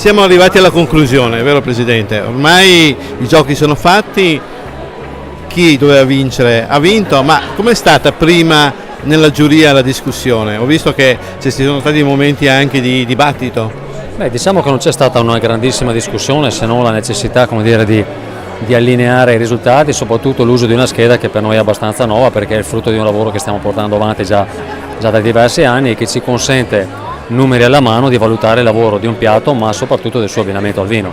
Siamo arrivati alla conclusione, vero Presidente? Ormai i giochi sono fatti, chi doveva vincere ha vinto, ma com'è stata prima nella giuria la discussione? Ho visto che ci sono stati momenti anche di dibattito. Beh, diciamo che non c'è stata una grandissima discussione, se non la necessità, come dire, di allineare i risultati, soprattutto l'uso di una scheda che per noi è abbastanza nuova, perché è il frutto di un lavoro che stiamo portando avanti già da diversi anni e che ci consente, numeri alla mano, di valutare il lavoro di un piatto, ma soprattutto del suo abbinamento al vino.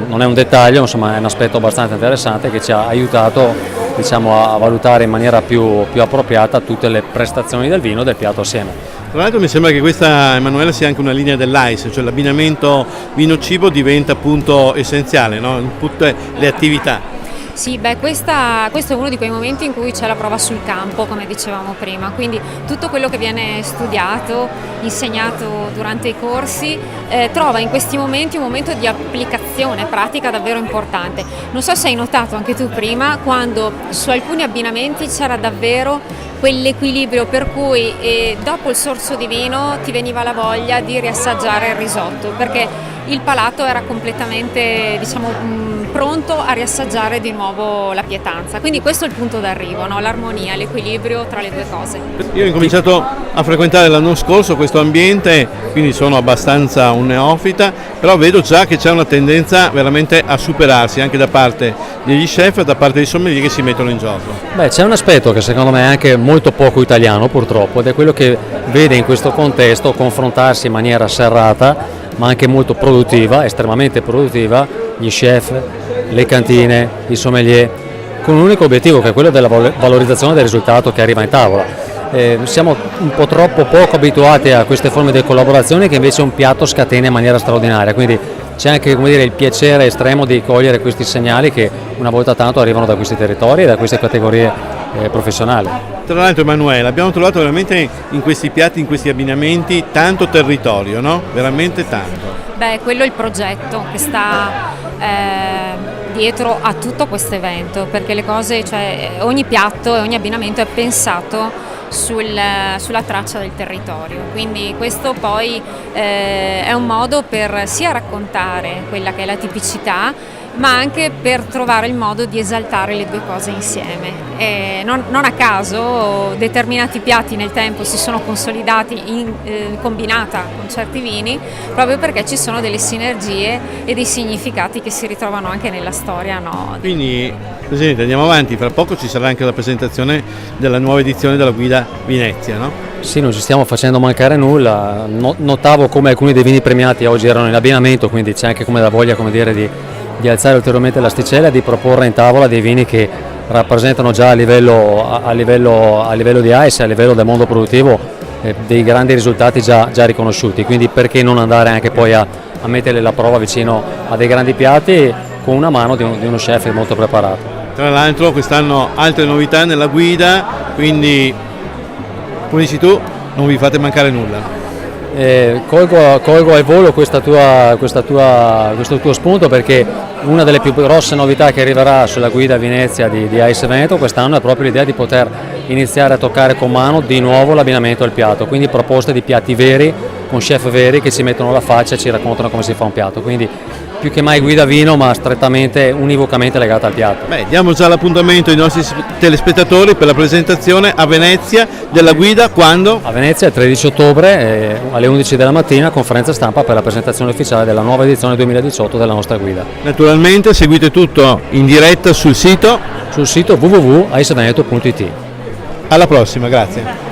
Non è un dettaglio, insomma è un aspetto abbastanza interessante che ci ha aiutato, diciamo, a valutare in maniera più appropriata tutte le prestazioni del vino e del piatto assieme. Tra l'altro mi sembra che questa, Emanuela, sia anche una linea dell'AIS, cioè l'abbinamento vino-cibo diventa appunto essenziale, no? In tutte le attività. Sì, beh, questo è uno di quei momenti in cui c'è la prova sul campo, come dicevamo prima, quindi tutto quello che viene studiato, insegnato durante i corsi, trova in questi momenti un momento di applicazione pratica davvero importante. Non so se hai notato anche tu prima, quando su alcuni abbinamenti c'era davvero quell'equilibrio per cui dopo il sorso di vino ti veniva la voglia di riassaggiare il risotto, perché il palato era completamente, diciamo, pronto a riassaggiare di nuovo la pietanza. Quindi questo è il punto d'arrivo, no? L'armonia, l'equilibrio tra le due cose. Io ho incominciato a frequentare l'anno scorso questo ambiente, quindi sono abbastanza un neofita, però vedo già che c'è una tendenza veramente a superarsi anche da parte degli chef e da parte dei sommelier che si mettono in gioco. Beh, c'è un aspetto che secondo me è anche molto poco italiano purtroppo, ed è quello che vede in questo contesto confrontarsi in maniera serrata ma anche molto produttiva, estremamente produttiva, gli chef, le cantine, i sommelier, con un unico obiettivo che è quello della valorizzazione del risultato che arriva in tavola. Siamo un po' troppo poco abituati a queste forme di collaborazione che invece un piatto scatena in maniera straordinaria, quindi c'è anche, come dire, il piacere estremo di cogliere questi segnali che una volta tanto arrivano da questi territori e da queste categorie professionali. Tra l'altro, Emanuele, abbiamo trovato veramente in questi piatti, in questi abbinamenti, tanto territorio, no? Veramente tanto. Beh, quello è il progetto che sta dietro a tutto questo evento, perché le cose, cioè ogni piatto e ogni abbinamento è pensato sulla traccia del territorio, quindi questo poi è un modo per sia raccontare quella che è la tipicità, ma anche per trovare il modo di esaltare le due cose insieme. Non a caso determinati piatti nel tempo si sono consolidati in combinata con certi vini, proprio perché ci sono delle sinergie e dei significati che si ritrovano anche nella storia, no? Quindi, Presidente, andiamo avanti, fra poco ci sarà anche la presentazione della nuova edizione della guida Venezia, no? Sì, non ci stiamo facendo mancare nulla. Notavo come alcuni dei vini premiati oggi erano in abbinamento, quindi c'è anche come la voglia, come dire, di alzare ulteriormente l'asticella e di proporre in tavola dei vini che rappresentano già a livello di AIS e a livello del mondo produttivo dei grandi risultati già riconosciuti, quindi perché non andare anche poi a mettere la prova vicino a dei grandi piatti con una mano di uno chef molto preparato. Tra l'altro quest'anno altre novità nella guida, quindi come dici tu non vi fate mancare nulla. Colgo al volo questo tuo spunto, perché una delle più grosse novità che arriverà sulla guida Venezia di AIS Veneto quest'anno è proprio l'idea di poter iniziare a toccare con mano di nuovo l'abbinamento al piatto, quindi proposte di piatti veri con chef veri che ci mettono la faccia e ci raccontano come si fa un piatto, quindi più che mai guida vino ma strettamente, univocamente legata al piatto. Beh, diamo già l'appuntamento ai nostri telespettatori per la presentazione a Venezia della guida, quando? A Venezia il 13 ottobre alle 11 della mattina, conferenza stampa per la presentazione ufficiale della nuova edizione 2018 della nostra guida. Naturalmente seguite tutto in diretta sul sito www.aisveneto.it. Alla prossima, grazie.